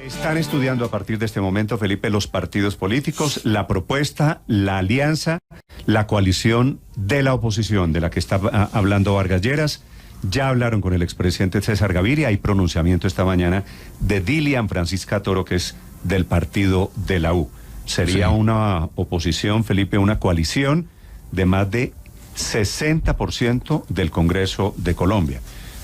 Están estudiando a partir de este momento, Felipe, los partidos políticos, la propuesta, la alianza, la coalición de la oposición, de la que está hablando Vargas Lleras. Ya hablaron con el expresidente César Gaviria. Hay pronunciamiento esta mañana de Dilian Francisca Toro, que es del partido de la U. Sería una oposición, Felipe, una coalición de más de 60% del Congreso de Colombia.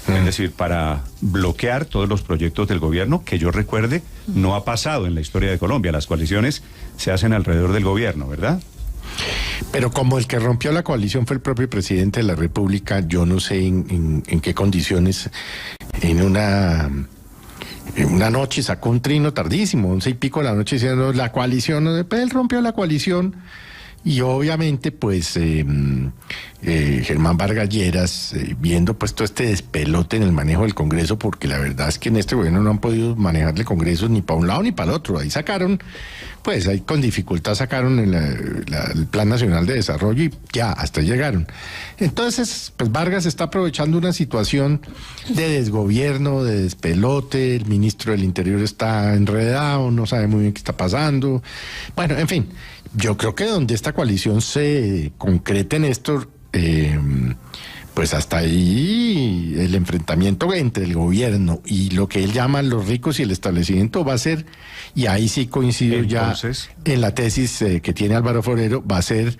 Es decir, para bloquear todos los proyectos del gobierno, que yo recuerde, no ha pasado en la historia de Colombia. Las coaliciones se hacen alrededor del gobierno, ¿verdad? Pero como el que rompió la coalición fue el propio presidente de la República, yo no sé en qué condiciones, en una noche sacó un trino tardísimo, 11:00 de la noche, diciendo la coalición, él rompió la coalición. Y obviamente, pues, Germán Vargas Lleras, viendo pues todo este despelote en el manejo del Congreso, porque la verdad es que en este gobierno no han podido manejar el Congreso ni para un lado ni para el otro. Ahí sacaron, pues ahí con dificultad sacaron el Plan Nacional de Desarrollo y ya, hasta llegaron. Entonces, pues Vargas está aprovechando una situación de desgobierno, de despelote, el ministro del Interior está enredado, no sabe muy bien qué está pasando. Bueno, en fin. Yo creo que donde esta coalición se concrete, Néstor, pues hasta ahí el enfrentamiento entre el gobierno y lo que él llama los ricos y el establecimiento va a ser, y ahí sí coincido entonces, ya en la tesis que tiene Álvaro Forero, va a ser,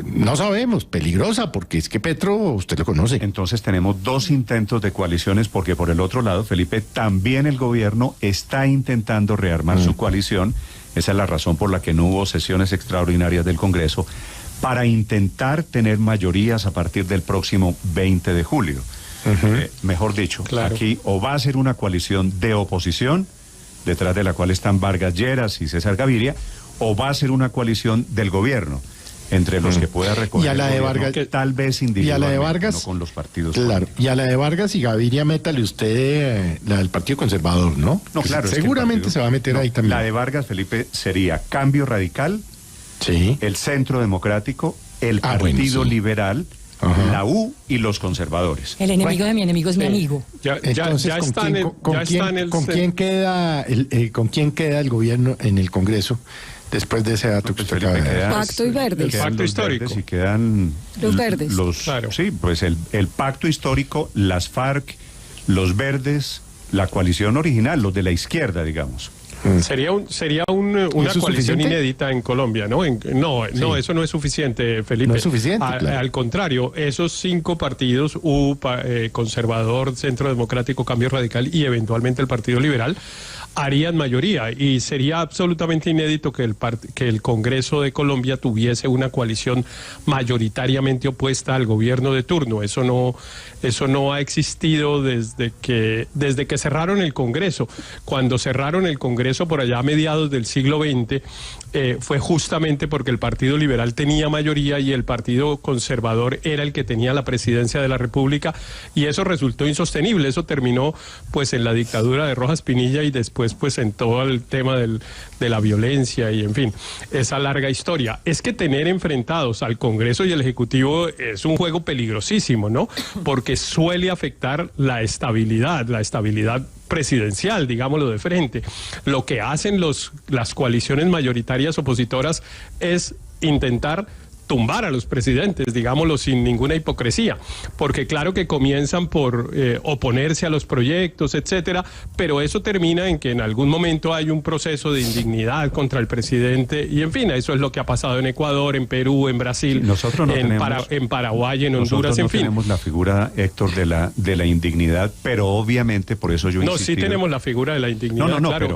no sabemos, peligrosa, porque es que Petro, usted lo conoce. Entonces tenemos dos intentos de coaliciones, porque por el otro lado, Felipe, también el gobierno está intentando rearmar su coalición. Esa es la razón por la que no hubo sesiones extraordinarias del Congreso, para intentar tener mayorías a partir del próximo 20 de julio. Mejor dicho, aquí o va a ser una coalición de oposición, detrás de la cual están Vargas Lleras y César Gaviria, o va a ser una coalición del gobierno, entre los que pueda recoger y a la de Vargas, que tal vez individualmente, y a la de Vargas, no con los partidos. Claro, y a la de Vargas y Gaviria, métale usted la del Partido Conservador, ¿no? No, claro. Seguramente se va a meter ahí también. La de Vargas, Felipe, sería Cambio Radical, el Centro Democrático, el Partido Liberal, la U y los conservadores. El enemigo de mi enemigo es mi amigo. ¿Con quién queda el gobierno en el Congreso? Después de ese dato que usted acaba de dar. Pacto y verdes. El pacto histórico. Y quedan los verdes. Claro. Sí, pues el pacto histórico, las FARC, los verdes, la coalición original, los de la izquierda, digamos. Sería una coalición inédita en Colombia, ¿no? No, eso no es suficiente, Felipe. No es suficiente, claro. Al contrario, esos 5 partidos, Conservador, Centro Democrático, Cambio Radical y eventualmente el Partido Liberal, harían mayoría, y sería absolutamente inédito que el Congreso de Colombia tuviese una coalición mayoritariamente opuesta al gobierno de turno. Eso no ha existido desde que cerraron el Congreso. Cuando cerraron el Congreso por allá a mediados del siglo XX, fue justamente porque el Partido Liberal tenía mayoría y el Partido Conservador era el que tenía la presidencia de la República, y eso resultó insostenible. Eso terminó pues en la dictadura de Rojas Pinilla y después pues en todo el tema de la violencia y en fin, esa larga historia. Es que tener enfrentados al Congreso y el Ejecutivo es un juego peligrosísimo, ¿no? Porque suele afectar la estabilidad presidencial, digámoslo de frente. Lo que hacen las coaliciones mayoritarias opositoras es intentar tumbar a los presidentes, digámoslo sin ninguna hipocresía, porque claro que comienzan por oponerse a los proyectos, etcétera, pero eso termina en que en algún momento hay un proceso de indignidad contra el presidente, y en fin, eso es lo que ha pasado en Ecuador, en Perú, en Brasil, en Paraguay, en Honduras, en fin. Tenemos la figura, Héctor, de la indignidad, pero obviamente por eso yo sí tenemos la figura de la indignidad, claro.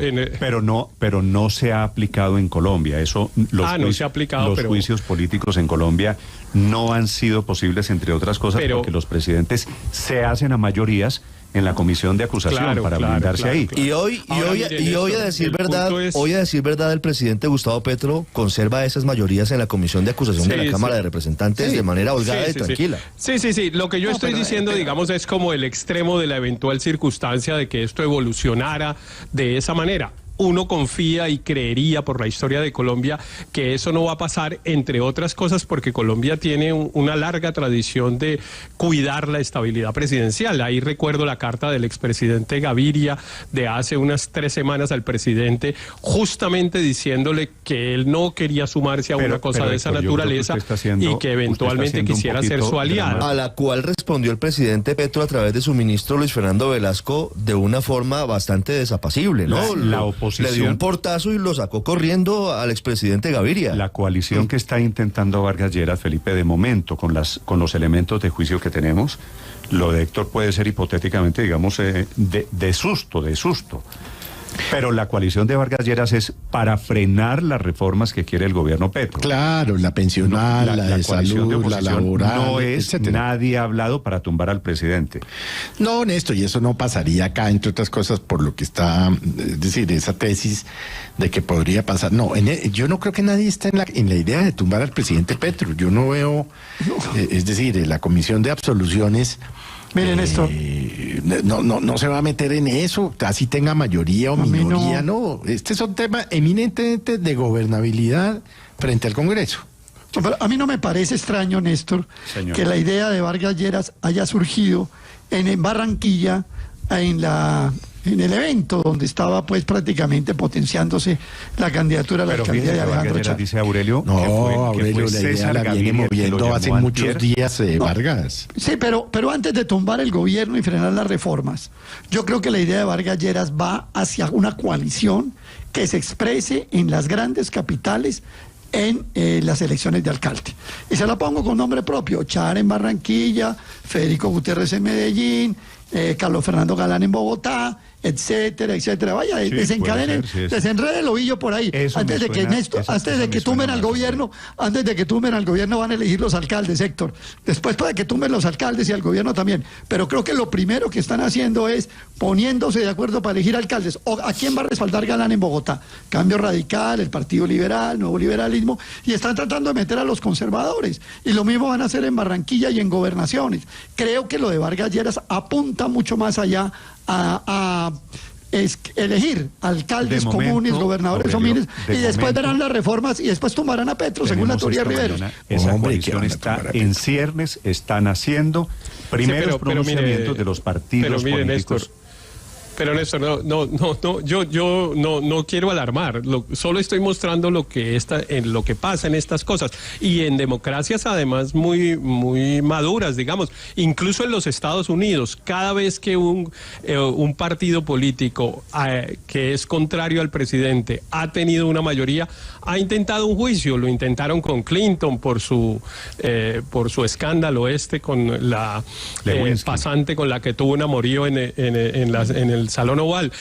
Pero no se ha aplicado en Colombia. Eso, no se ha aplicado, los juicios políticos en Colombia no han sido posibles, entre otras cosas, porque los presidentes se hacen a mayorías en la comisión de acusación para blindarse ahí. Y hoy a decir verdad, el presidente Gustavo Petro conserva esas mayorías en la comisión de acusación de la Cámara de Representantes de manera holgada y tranquila. Sí. Lo que yo estoy diciendo, digamos, es como el extremo de la eventual circunstancia de que esto evolucionara de esa manera. uno confía y creería por la historia de Colombia que eso no va a pasar, entre otras cosas porque Colombia tiene una larga tradición de cuidar la estabilidad presidencial. Ahí recuerdo la carta del expresidente Gaviria de hace unas 3 semanas al presidente, justamente diciéndole que él no quería sumarse a una cosa de esa naturaleza y que eventualmente quisiera ser su aliado. A la cual respondió el presidente Petro a través de su ministro Luis Fernando Velasco de una forma bastante desapacible, ¿no? La oposición le dio un portazo y lo sacó corriendo al expresidente Gaviria. La coalición que está intentando Vargas Lleras, Felipe, de momento, con los elementos de juicio que tenemos, lo de Héctor puede ser hipotéticamente, digamos, de susto. Pero la coalición de Vargas Lleras es para frenar las reformas que quiere el gobierno Petro. Claro, la pensional, la de salud, la laboral, no es, etcétera. Nadie ha hablado para tumbar al presidente. No, Néstor, y eso no pasaría acá, entre otras cosas, por lo que está, es decir, esa tesis de que podría pasar. No, yo no creo que nadie está en la idea de tumbar al presidente Petro. Yo no veo, es decir, la comisión de absoluciones... Miren esto. No se va a meter en eso, así tenga mayoría o minoría, no. Este es un tema eminentemente de gobernabilidad frente al Congreso. Pero a mí no me parece extraño, Néstor, que la idea de Vargas Lleras haya surgido en Barranquilla, en el evento donde estaba pues prácticamente potenciándose la candidatura a la alcaldía de Alejandro Chávez. Dice Aurelio, Aurelio, la idea la viene moviendo hace muchos días Vargas. Sí, pero antes de tumbar el gobierno y frenar las reformas, yo creo que la idea de Vargas Lleras va hacia una coalición que se exprese en las grandes capitales en las elecciones de alcalde. Y se la pongo con nombre propio: Char en Barranquilla, Federico Gutiérrez en Medellín, Carlos Fernando Galán en Bogotá, etcétera, etcétera. Vaya, sí, desencadenen, desenrede el ovillo por ahí. Eso antes de que tumben al gobierno, van a elegir los alcaldes, Héctor. Después puede que tumben los alcaldes y al gobierno también. Pero creo que lo primero que están haciendo es poniéndose de acuerdo para elegir alcaldes. ¿A quién va a respaldar Galán en Bogotá? Cambio Radical, el Partido Liberal, Nuevo Liberalismo, y están tratando de meter a los conservadores. Y lo mismo van a hacer en Barranquilla y en gobernaciones. Creo que lo de Vargas Lleras apunta mucho más allá a elegir alcaldes comunes, gobernadores comunes, y después verán las reformas y después tomarán a Petro, según la teoría Riveros. Esa coalición está en ciernes, están haciendo primeros pronunciamientos de los partidos políticos. Néstor, pero Néstor, yo no quiero alarmar, solo estoy mostrando lo que pasa en estas cosas, y en democracias además muy maduras, digamos, incluso en los Estados Unidos, cada vez que un partido político que es contrario al presidente ha tenido una mayoría, ha intentado un juicio. Lo intentaron con Clinton por su escándalo con la pasante con la que tuvo un amorío en el Salón Oval.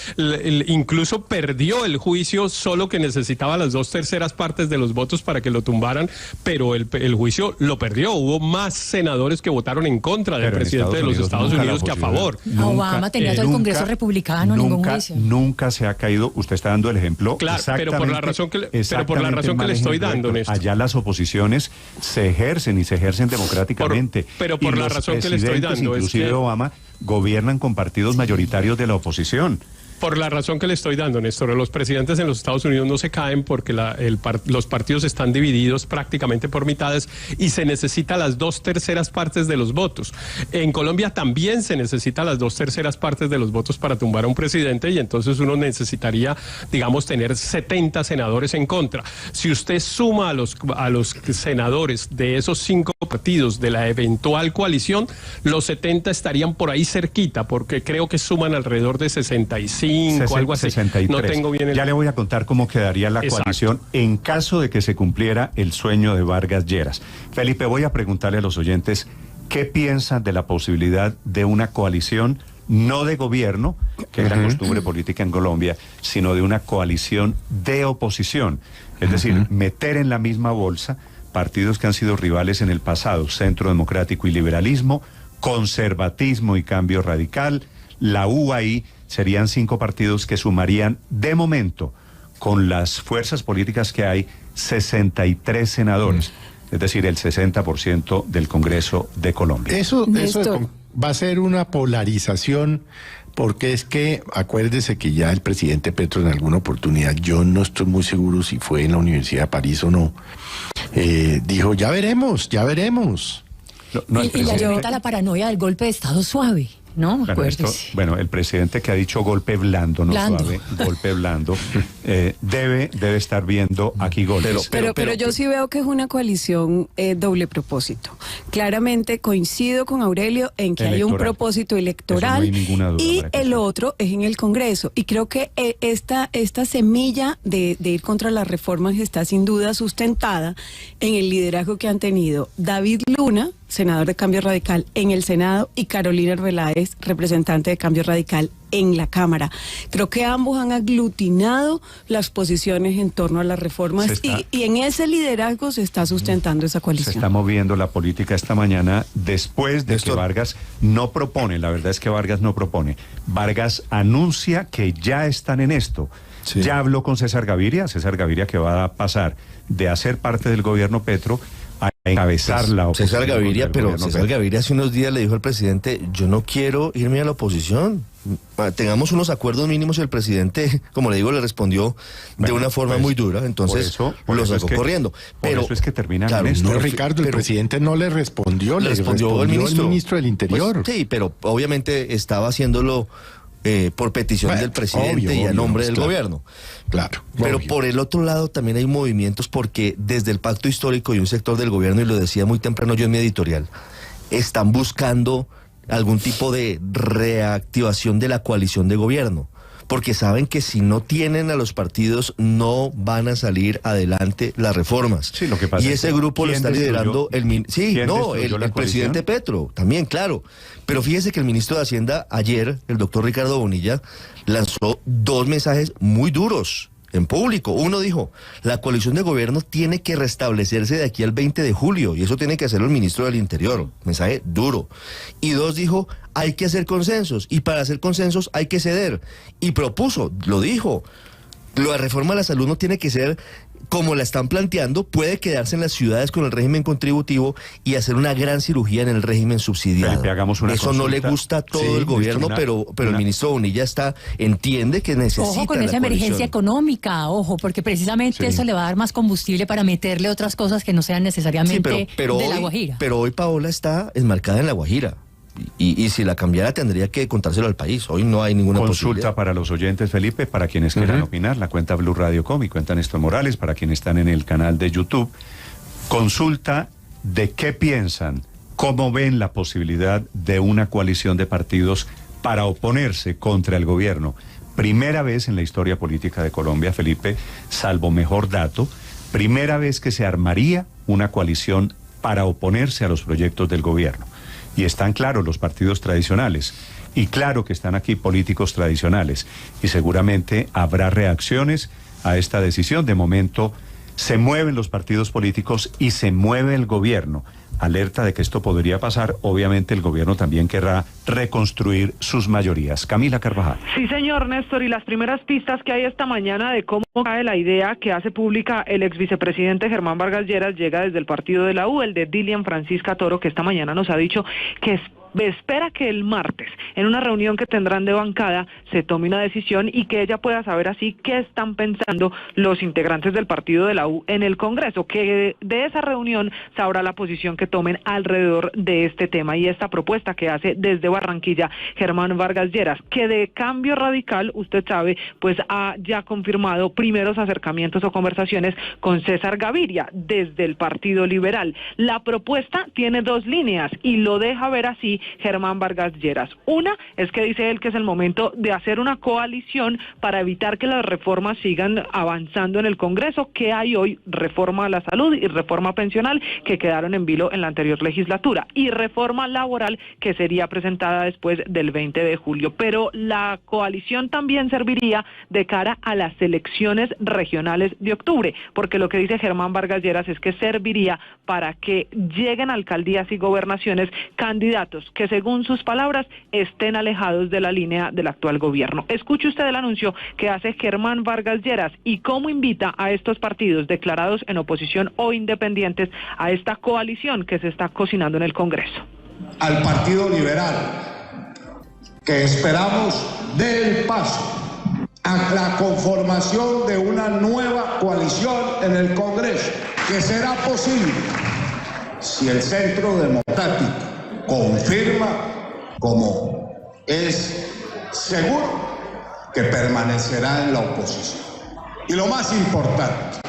Incluso perdió el juicio, solo que necesitaba las 2/3 partes de los votos para que lo tumbaran, pero el juicio lo perdió. Hubo más senadores que votaron en contra del presidente de los Estados Unidos que a favor. Obama tenía todo el Congreso republicano, ningún juicio. Nunca se ha caído. Usted está dando el ejemplo. Claro, pero por la razón que le estoy dando, Néstor. Allá las oposiciones se ejercen democráticamente. Pero por la razón que le estoy dando, inclusive Obama, gobiernan con partidos mayoritarios de la oposición. Por la razón que le estoy dando, Néstor, los presidentes en los Estados Unidos no se caen porque los partidos están divididos prácticamente por mitades y se necesita las 2/3 partes de los votos. En Colombia también se necesita las 2/3 partes de los votos para tumbar a un presidente, y entonces uno necesitaría, digamos, tener 70 senadores en contra. Si usted suma a los senadores de esos 5 partidos de la eventual coalición, los 70 estarían por ahí cerquita, porque creo que suman alrededor de 65. Algo así. 63. No tengo bien Ya le voy a contar cómo quedaría la coalición en caso de que se cumpliera el sueño de Vargas Lleras. Felipe, voy a preguntarle a los oyentes qué piensan de la posibilidad de una coalición, no de gobierno, que es la costumbre política en Colombia, sino de una coalición de oposición. Es decir, meter en la misma bolsa partidos que han sido rivales en el pasado: Centro Democrático y Liberalismo, Conservatismo y Cambio Radical, la UAI. Serían 5 partidos que sumarían, de momento, con las fuerzas políticas que hay, 63 senadores, es decir, el 60% del Congreso de Colombia. Eso va a ser una polarización Porque es que, acuérdese que ya el presidente Petro en alguna oportunidad, yo no estoy muy seguro si fue en la Universidad de París o no, dijo, ya veremos. Y la llevó a la paranoia del golpe de Estado suave, ¿no? Bueno, el presidente que ha dicho golpe blando, no suave, golpe blando, debe estar viendo aquí golpes. Pero yo sí veo que es una coalición doble propósito. Claramente coincido con Aurelio en que hay un propósito electoral, no hay ninguna duda, y el otro es en el Congreso. Y creo que esta semilla de ir contra las reformas está sin duda sustentada en el liderazgo que han tenido David Luna, senador de Cambio Radical en el Senado, y Carolina Arbeláez, representante de Cambio Radical en la Cámara. Creo que ambos han aglutinado las posiciones en torno a las reformas y en ese liderazgo se está sustentando esa coalición. Se está moviendo la política esta mañana después de que Vargas no propone, la verdad es que Vargas no propone. Vargas anuncia que ya están en esto. Sí. Ya habló con César Gaviria que va a pasar de hacer parte del gobierno Petro a encabezar la oposición. César Gaviria hace unos días le dijo al presidente, yo no quiero irme a la oposición, tengamos unos acuerdos mínimos, y el presidente, como le digo, le respondió de una forma muy dura, entonces lo sacó corriendo. Pero eso es que terminan en esto. No, Ricardo, el presidente no le respondió, le respondió el ministro del Interior. Pues, sí, pero obviamente estaba haciéndolo por petición del presidente y a nombre del gobierno. Claro. Pero por el otro lado también hay movimientos, porque desde el pacto histórico y un sector del gobierno, y lo decía muy temprano yo en mi editorial, están buscando algún tipo de reactivación de la coalición de gobierno, porque saben que si no tienen a los partidos no van a salir adelante las reformas. Sí, lo que pasa y ese grupo lo está liderando el presidente Petro, también, claro. Pero fíjese que el ministro de Hacienda ayer, el doctor Ricardo Bonilla, lanzó 2 mensajes muy duros en público. Uno dijo, la coalición de gobierno tiene que restablecerse de aquí al 20 de julio, y eso tiene que hacerlo el ministro del Interior. Mensaje duro. Y 2 dijo, hay que hacer consensos, y para hacer consensos hay que ceder. Y propuso, lo dijo, la reforma de la salud no tiene que ser como la están planteando, puede quedarse en las ciudades con el régimen contributivo y hacer una gran cirugía en el régimen subsidiado. Felipe, eso no le gusta a todo el gobierno, pero el ministro Bonilla entiende que necesita. Ojo con esa emergencia económica, porque precisamente eso le va a dar más combustible para meterle otras cosas que no sean necesariamente de La Guajira. Pero hoy Paola está enmarcada en La Guajira. Y si la cambiara tendría que contárselo al país. Hoy no hay ninguna consulta posibilidad. Para los oyentes, Felipe, para quienes quieran opinar, la cuenta Blue Radio Com y cuenta Néstor Morales, para quienes están en el canal de YouTube. Consulta de qué piensan, cómo ven la posibilidad de una coalición de partidos para oponerse contra el gobierno. Primera vez en la historia política de Colombia, Felipe, salvo mejor dato, primera vez que se armaría una coalición para oponerse a los proyectos del gobierno. Y están claros los partidos tradicionales, y claro que están aquí políticos tradicionales, y seguramente habrá reacciones a esta decisión. De momento se mueven los partidos políticos y se mueve el gobierno. Alerta de que esto podría pasar. Obviamente el gobierno también querrá reconstruir sus mayorías. Camila Carvajal. Sí, señor Néstor, y las primeras pistas que hay esta mañana de cómo cae la idea que hace pública el ex vicepresidente Germán Vargas Lleras llega desde el partido de la U, el de Dilian Francisca Toro, que esta mañana nos ha dicho que espera que el martes, en una reunión que tendrán de bancada, se tome una decisión y que ella pueda saber así qué están pensando los integrantes del partido de la U en el Congreso, que de esa reunión sabrá la posición que tomen alrededor de este tema y esta propuesta que hace desde Barranquilla Germán Vargas Lleras, que de Cambio Radical, usted sabe, pues ha ya confirmado primeros acercamientos o conversaciones con César Gaviria desde el Partido Liberal. La propuesta tiene 2 líneas y lo deja ver así Germán Vargas Lleras. Una es que dice él que es el momento de hacer una coalición para evitar que las reformas sigan avanzando en el Congreso, que hay hoy reforma a la salud y reforma pensional que quedaron en vilo en la anterior legislatura, y reforma laboral que sería presentada después del 20 de julio. Pero la coalición también serviría de cara a las elecciones regionales de octubre, porque lo que dice Germán Vargas Lleras es que serviría para que lleguen alcaldías y gobernaciones candidatos que, según sus palabras, estén alejados de la línea del actual gobierno. Escuche usted el anuncio que hace Germán Vargas Lleras y cómo invita a estos partidos declarados en oposición o independientes a esta coalición que se está cocinando en el Congreso. Al Partido Liberal que esperamos dé el paso a la conformación de una nueva coalición en el Congreso, que será posible si el Centro Democrático confirma, como es seguro, que permanecerá en la oposición. Y lo más importante,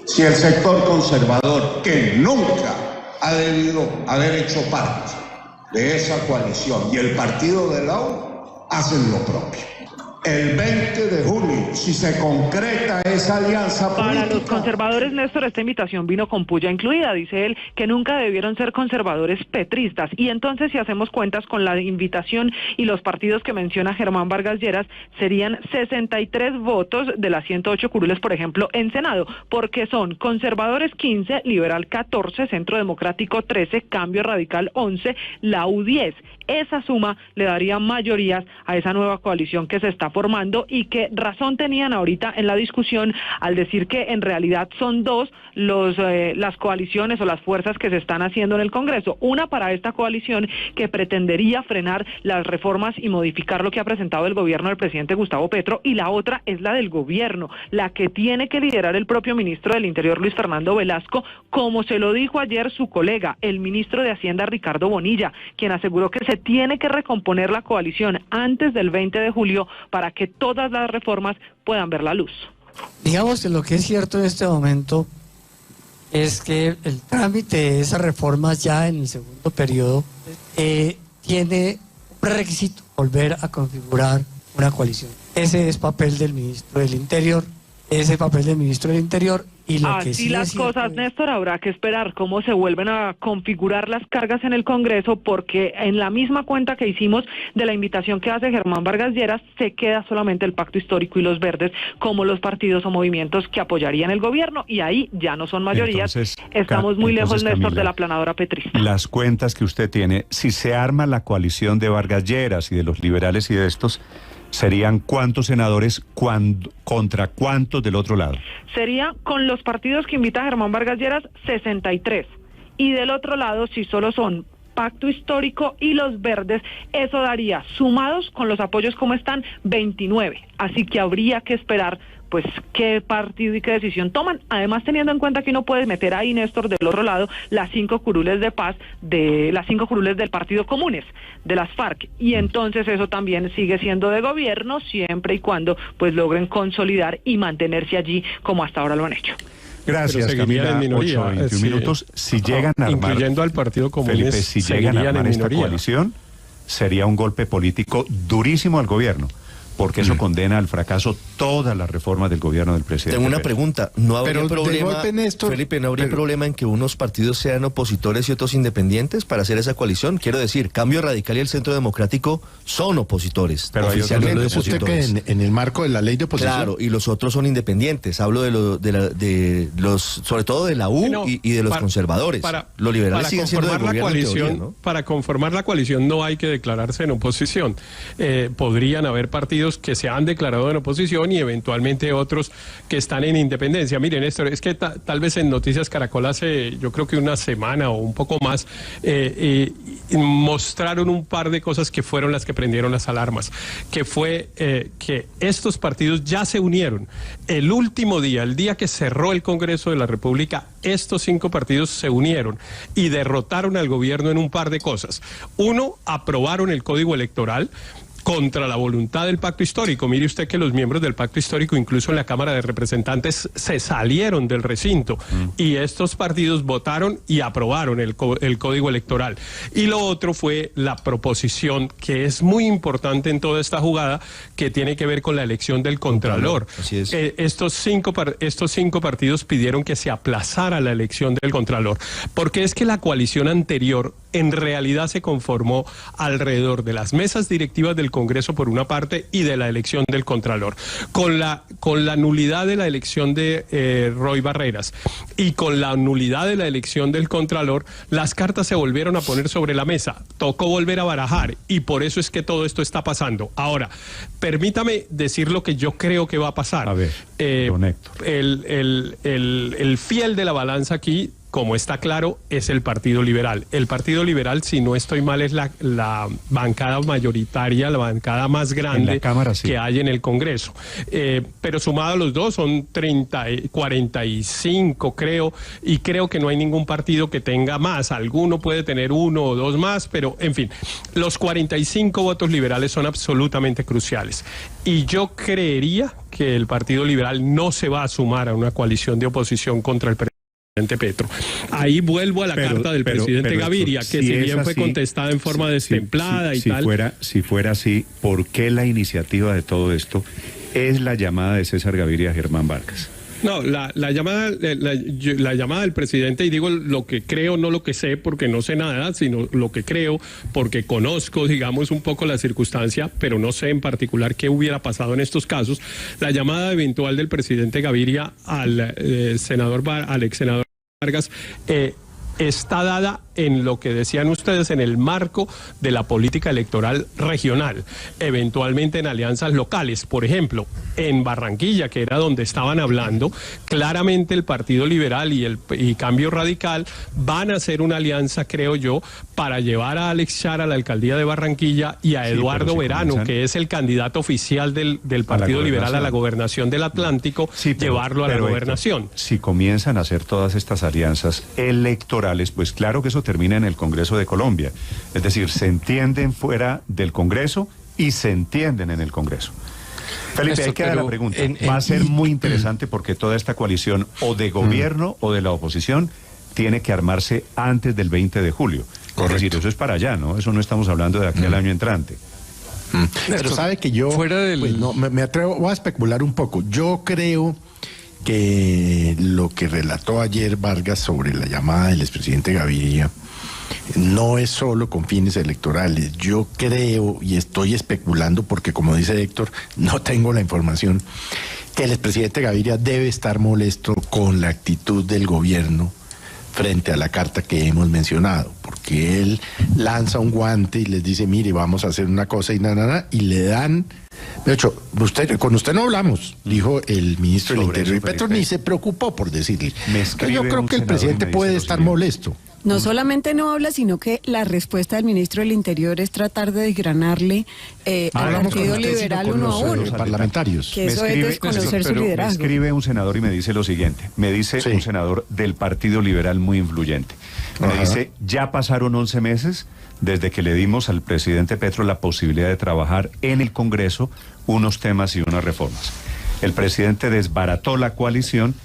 si el sector conservador, que nunca ha debido haber hecho parte de esa coalición, y el partido de la U, hacen lo propio. El 20 de junio, si se concreta esa alianza política... Para los conservadores, Néstor, esta invitación vino con puya incluida. Dice él que nunca debieron ser conservadores petristas. Y entonces, si hacemos cuentas con la invitación y los partidos que menciona Germán Vargas Lleras, serían 63 votos de las 108 curules, por ejemplo, en Senado, porque son conservadores 15, liberal 14, Centro Democrático 13, Cambio Radical 11, la U 10. Esa suma le daría mayorías a esa nueva coalición que se está formando, y que razón tenían ahorita en la discusión al decir que en realidad son dos las coaliciones o las fuerzas que se están haciendo en el Congreso. Una para esta coalición que pretendería frenar las reformas y modificar lo que ha presentado el gobierno del presidente Gustavo Petro, y la otra es la del gobierno, la que tiene que liderar el propio ministro del Interior, Luis Fernando Velasco, como se lo dijo ayer su colega, el ministro de Hacienda, Ricardo Bonilla, quien aseguró que se tiene que recomponer la coalición antes del 20 de julio para que todas las reformas puedan ver la luz. Digamos que lo que es cierto en este momento es que el trámite de esas reformas ya en el segundo periodo tiene un prerequisito: volver a configurar una coalición. Ese es papel del ministro del Interior, y lo que sí las cosas, Néstor, habrá que esperar cómo se vuelven a configurar las cargas en el Congreso, porque en la misma cuenta que hicimos de la invitación que hace Germán Vargas Lleras, se queda solamente el Pacto Histórico y los Verdes como los partidos o movimientos que apoyarían el gobierno, y ahí ya no son mayorías. Estamos muy lejos, Néstor, Camila, de la planadora petrista. Las cuentas que usted tiene, si se arma la coalición de Vargas Lleras y de los liberales y de estos, ¿serían cuántos senadores contra cuántos del otro lado? Sería, con los partidos que invita Germán Vargas Lleras, 63. Y del otro lado, si solo son Pacto Histórico y los Verdes, eso daría, sumados con los apoyos como están, 29. Así que habría que esperar pues qué partido y qué decisión toman. Además, teniendo en cuenta que uno puede meter ahí, Néstor, del otro lado, las 5 curules de paz, las 5 curules del Partido Comunes, de las FARC, y entonces eso también sigue siendo de gobierno, siempre y cuando pues logren consolidar y mantenerse allí como hasta ahora lo han hecho. Gracias, Camila. En minoría, 8:21 minutos. Si llegan a armar, incluyendo al Partido Comunes, Felipe, si llegan a armar esta coalición, sería un golpe político durísimo al gobierno, porque eso condena al fracaso todas las reformas del gobierno del presidente. Tengo una pregunta. ¿No habría problema, golpe, Néstor, Felipe, no habría problema en que unos partidos sean opositores y otros independientes para hacer esa coalición? Quiero decir, Cambio Radical y el Centro Democrático son opositores, pero oficialmente ¿lo es usted que en el marco de la ley de oposición? Claro, y los otros son independientes. Hablo de los, sobre todo de la U y de los conservadores. Los liberales siguen siendo del gobierno en teoría, ¿no? Para conformar la coalición no hay que declararse en oposición. Podrían haber partidos que se han declarado en oposición y eventualmente otros que están en independencia. Miren, Néstor, es que tal vez en Noticias Caracol hace, yo creo que una semana o un poco más, mostraron un par de cosas que fueron las que prendieron las alarmas, que fue que estos partidos ya se unieron. El último día, el día que cerró el Congreso de la República, estos 5 partidos se unieron y derrotaron al gobierno en un par de cosas. Uno, aprobaron el Código Electoral contra la voluntad del Pacto Histórico. Mire usted que los miembros del Pacto Histórico, incluso en la Cámara de Representantes, se salieron del recinto y estos partidos votaron y aprobaron el Código Electoral. Y lo otro fue la proposición, que es muy importante en toda esta jugada, que tiene que ver con la elección del Contralor. Así es. Estos cinco partidos pidieron que se aplazara la elección del Contralor, porque es que la coalición anterior en realidad se conformó alrededor de las mesas directivas del Congreso por una parte y de la elección del Contralor. Con la nulidad de la elección de Roy Barreras y con la nulidad de la elección del Contralor, las cartas se volvieron a poner sobre la mesa. Tocó volver a barajar y por eso es que todo esto está pasando. Ahora, permítame decir lo que yo creo que va a pasar. A ver, don Héctor. El fiel de la balanza aquí como está claro, es el Partido Liberal. El Partido Liberal, si no estoy mal, es la bancada mayoritaria, la bancada más grande en la Cámara, sí, que hay en el Congreso. Pero sumado a los dos son 45, creo, y creo que no hay ningún partido que tenga más. Alguno puede tener uno o dos más, pero en fin, los 45 votos liberales son absolutamente cruciales. Y yo creería que el Partido Liberal no se va a sumar a una coalición de oposición contra el presidente Petro. Ahí vuelvo a la carta del presidente Gaviria, que si bien fue contestada en forma destemplada y tal. Si fuera así, ¿por qué la iniciativa de todo esto es la llamada de César Gaviria a Germán Vargas? No, la llamada del presidente, y digo lo que creo, no lo que sé, porque no sé nada, sino lo que creo, porque conozco, digamos, un poco la circunstancia, pero no sé en particular qué hubiera pasado en estos casos. La llamada eventual del presidente Gaviria al ex senador Vargas está dada en lo que decían ustedes, en el marco de la política electoral regional, eventualmente en alianzas locales. Por ejemplo, en Barranquilla, que era donde estaban hablando, claramente el Partido Liberal y Cambio Radical van a hacer una alianza, creo yo, para llevar a Alex Char a la alcaldía de Barranquilla y a Eduardo Verano, que es el candidato oficial del Partido Liberal a la gobernación del Atlántico, llevarlo a la gobernación. Si comienzan a hacer todas estas alianzas electorales, pues claro que eso termina en el Congreso de Colombia. Es decir, se entienden fuera del Congreso y se entienden en el Congreso. Felipe, hay que dar la pregunta. Va a ser muy interesante porque toda esta coalición o de gobierno o de la oposición tiene que armarse antes del 20 de julio. Correcto. Es decir, eso es para allá, ¿no? Eso no estamos hablando de aquí al año entrante. Pero sabe que yo pues no, me atrevo, voy a especular un poco. Yo creo que lo que relató ayer Vargas sobre la llamada del expresidente Gaviria no es solo con fines electorales. Yo creo, y estoy especulando porque, como dice Héctor, no tengo la información, que el expresidente Gaviria debe estar molesto con la actitud del gobierno frente a la carta que hemos mencionado, porque él lanza un guante y les dice, mire, vamos a hacer una cosa y y le dan. De hecho, con usted no hablamos, dijo el ministro del Interior, y Petro ni se preocupó por decirle. Yo creo que el presidente puede estar molesto. No solamente no habla, sino que la respuesta del ministro del Interior es tratar de desgranarle al Partido Liberal uno a uno. Parlamentarios. Que eso es desconocer su liderazgo. Me escribe un senador y me dice lo siguiente. Me dice un senador del Partido Liberal muy influyente. Me dice, ya pasaron 11 meses desde que le dimos al presidente Petro la posibilidad de trabajar en el Congreso unos temas y unas reformas. El presidente desbarató la coalición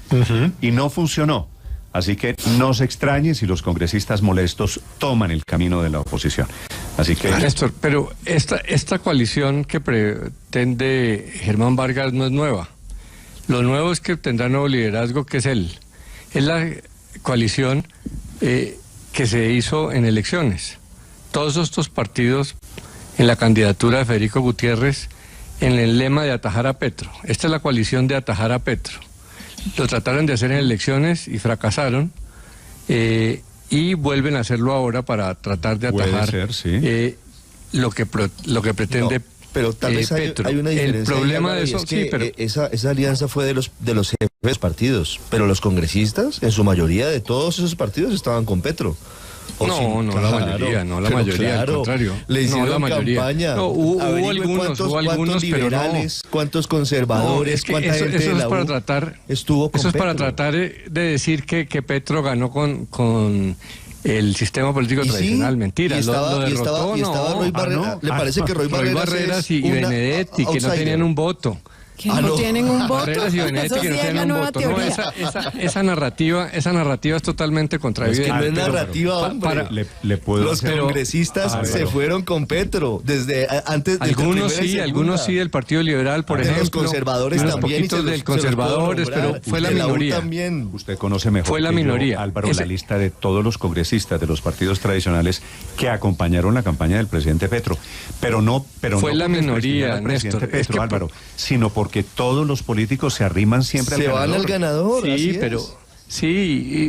y no funcionó. Así que no se extrañe si los congresistas molestos toman el camino de la oposición. Así que... Néstor, pero esta coalición que pretende Germán Vargas no es nueva. Lo nuevo es que tendrá nuevo liderazgo, que es él. Es la coalición que se hizo en elecciones. Todos estos partidos en la candidatura de Federico Gutiérrez, en el lema de atajar a Petro. Esta es la coalición de atajar a Petro. Lo trataron de hacer en elecciones y fracasaron, y vuelven a hacerlo ahora para tratar de atajar lo que pretende pero tal vez Petro. Hay una diferencia. El problema de eso, es que pero esa alianza fue de los jefes de partidos, pero los congresistas, en su mayoría de todos esos partidos, estaban con Petro. No, la mayoría, al contrario. Le hicieron campaña. No, hubo algunos liberales, pero no. ¿Cuántos conservadores? ¿Cuánta gente de la U estuvo con Petro? Eso es para tratar de decir que Petro ganó con el sistema político tradicional. Mentira, lo derrotó. Estaba Roy Barreras. ¿Le parece que Roy Barreras y Benedetti, que no tenían un voto? Que no tienen un voto. Barreras y Benedetti que no tienen un voto. No, esa narrativa es totalmente contraevidente. Es que no es narrativa, hombre. Los congresistas se fueron con Petro desde antes de algunos sí del Partido Liberal, por ejemplo. Los conservadores unos también. Poquitos del conservadores, pero fue la minoría. También. Usted conoce mejor fue la minoría. Álvaro, la lista de todos los congresistas de los partidos tradicionales que acompañaron la campaña del presidente Petro. Pero fue la minoría, Néstor, Petro, Álvaro, sino porque todos los políticos se arriman siempre al ganador. Se van al ganador,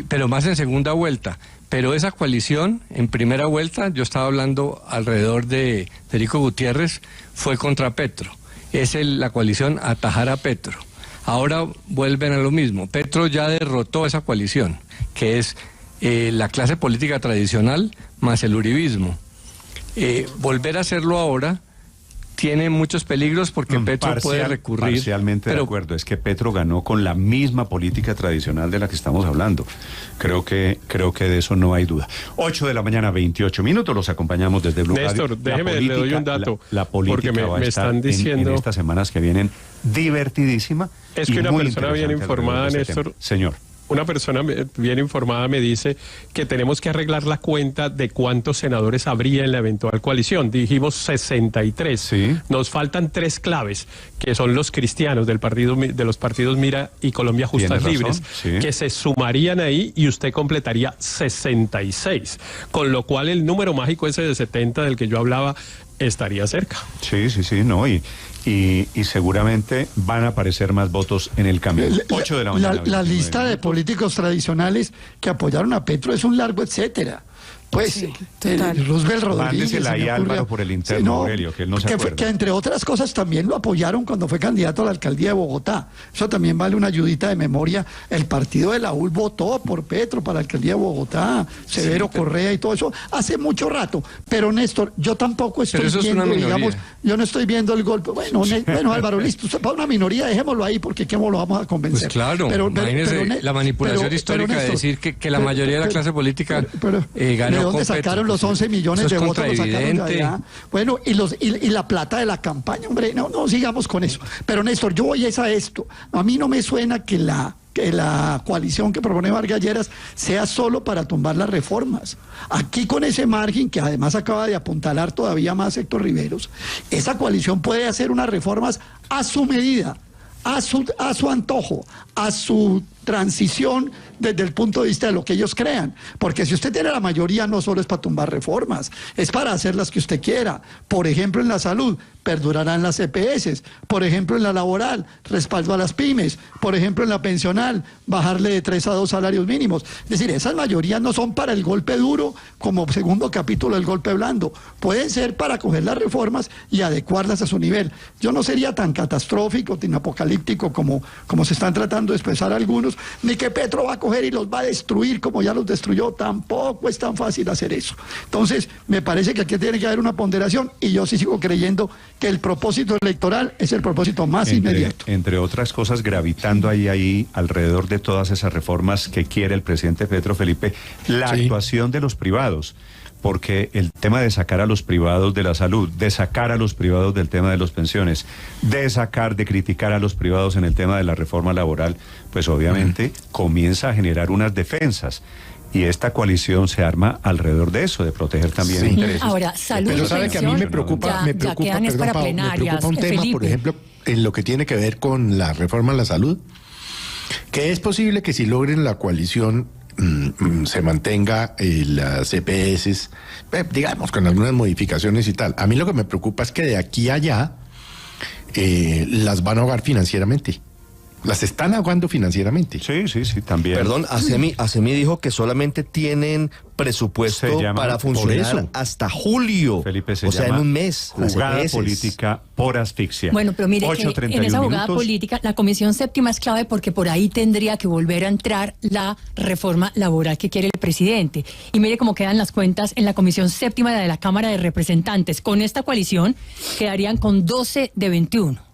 pero más en segunda vuelta. Pero esa coalición, en primera vuelta, yo estaba hablando alrededor de Federico Gutiérrez, fue contra Petro. Es la coalición atajar a Petro. Ahora vuelven a lo mismo. Petro ya derrotó esa coalición, que es la clase política tradicional más el uribismo. Volver a hacerlo ahora tiene muchos peligros porque Petro puede recurrir. Parcialmente de acuerdo, es que Petro ganó con la misma política tradicional de la que estamos hablando. Creo que de eso no hay duda. 8:28 a.m, los acompañamos desde Blue Radio. Néstor, déjeme, le doy un dato. La política porque va a estar están diciendo en estas semanas que vienen divertidísima. Es que una persona bien informada, Néstor. Señor. Una persona bien informada me dice que tenemos que arreglar la cuenta de cuántos senadores habría en la eventual coalición. Dijimos 63. Sí. Nos faltan 3 claves, que son los cristianos de los partidos Mira y Colombia Justas Libres, sí, que se sumarían ahí y usted completaría 66. Con lo cual el número mágico ese de 70 del que yo hablaba estaría cerca. Sí, no, y seguramente van a aparecer más votos en el cambio. 8 de la mañana. La lista de políticos tradicionales que apoyaron a Petro es un largo etcétera. Pues, sí, Roosevelt Rodríguez. Mándesela ahí a Álvaro por el interno, Aurelio, que él no se acuerda. Que entre otras cosas también lo apoyaron cuando fue candidato a la alcaldía de Bogotá. Eso también vale una ayudita de memoria. El partido de la UL votó por Petro para la alcaldía de Bogotá, Severo Correa y todo eso, hace mucho rato. Pero Néstor, yo tampoco estoy viendo, digamos, yo no estoy viendo el golpe. Bueno, Álvaro, listo, para una minoría dejémoslo ahí porque ¿cómo lo vamos a convencer? Pues claro, imagínese la manipulación histórica de decir que la mayoría de la clase política ganó. ¿De dónde sacaron los 11 millones de votos? Los sacaron de allá. Bueno, y la plata de la campaña, hombre, no sigamos con eso. Pero Néstor, yo voy a esto. A mí no me suena que la coalición que propone Vargas Lleras sea solo para tumbar las reformas. Aquí con ese margen que además acaba de apuntalar todavía más Héctor Riveros, esa coalición puede hacer unas reformas a su medida, a su antojo, a su transición desde el punto de vista de lo que ellos crean, porque si usted tiene la mayoría no solo es para tumbar reformas, es para hacer las que usted quiera. Por ejemplo, en la salud perdurarán las EPS, por ejemplo en la laboral, respaldo a las pymes, por ejemplo en la pensional, bajarle de 3 a 2 salarios mínimos. Es decir, esas mayorías no son para el golpe duro como segundo capítulo del golpe blando, pueden ser para coger las reformas y adecuarlas a su nivel. Yo no sería tan catastrófico, tan apocalíptico como se están tratando de expresar algunos, ni que Petro va a coger y los va a destruir como ya los destruyó. Tampoco es tan fácil hacer eso. Entonces, me parece que aquí tiene que haber una ponderación y yo sí sigo creyendo que el propósito electoral es el propósito más inmediato. Entre otras cosas, gravitando ahí alrededor de todas esas reformas que quiere el presidente Petro, Felipe, la actuación de los privados. Porque el tema de sacar a los privados de la salud, de sacar a los privados del tema de las pensiones, de criticar a los privados en el tema de la reforma laboral, pues obviamente comienza a generar unas defensas. Y esta coalición se arma alrededor de eso, de proteger también intereses. Ahora, salud. Pero sabe que a mí me preocupa un tema, Felipe, por ejemplo, en lo que tiene que ver con la reforma a la salud, que es posible que si logren la coalición se mantenga las EPS, digamos, con algunas modificaciones y tal. A mí lo que me preocupa es que de aquí a allá las van a ahogar financieramente. Las están ahogando financieramente. Sí, también. Perdón, ASEMI dijo que solamente tienen presupuesto para funcionar hasta julio. Felipe, o sea, en un mes. Jugada política por asfixia. Bueno, pero mire, en esa jugada política, la Comisión Séptima es clave porque por ahí tendría que volver a entrar la reforma laboral que quiere el presidente. Y mire cómo quedan las cuentas en la Comisión Séptima de la Cámara de Representantes. Con esta coalición quedarían con 12 de 21.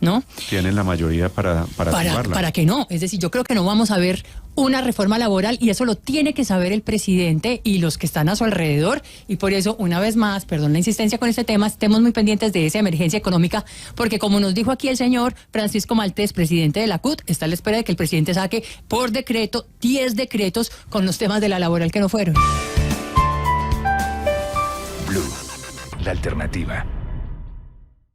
¿No? Tienen la mayoría para tomarla. Para que no, es decir, yo creo que no vamos a ver una reforma laboral y eso lo tiene que saber el presidente y los que están a su alrededor y por eso, una vez más, perdón la insistencia con este tema, estemos muy pendientes de esa emergencia económica porque como nos dijo aquí el señor Francisco Maltés, presidente de la CUT, está a la espera de que el presidente saque por decreto 10 decretos con los temas de la laboral que no fueron. Blue, la alternativa.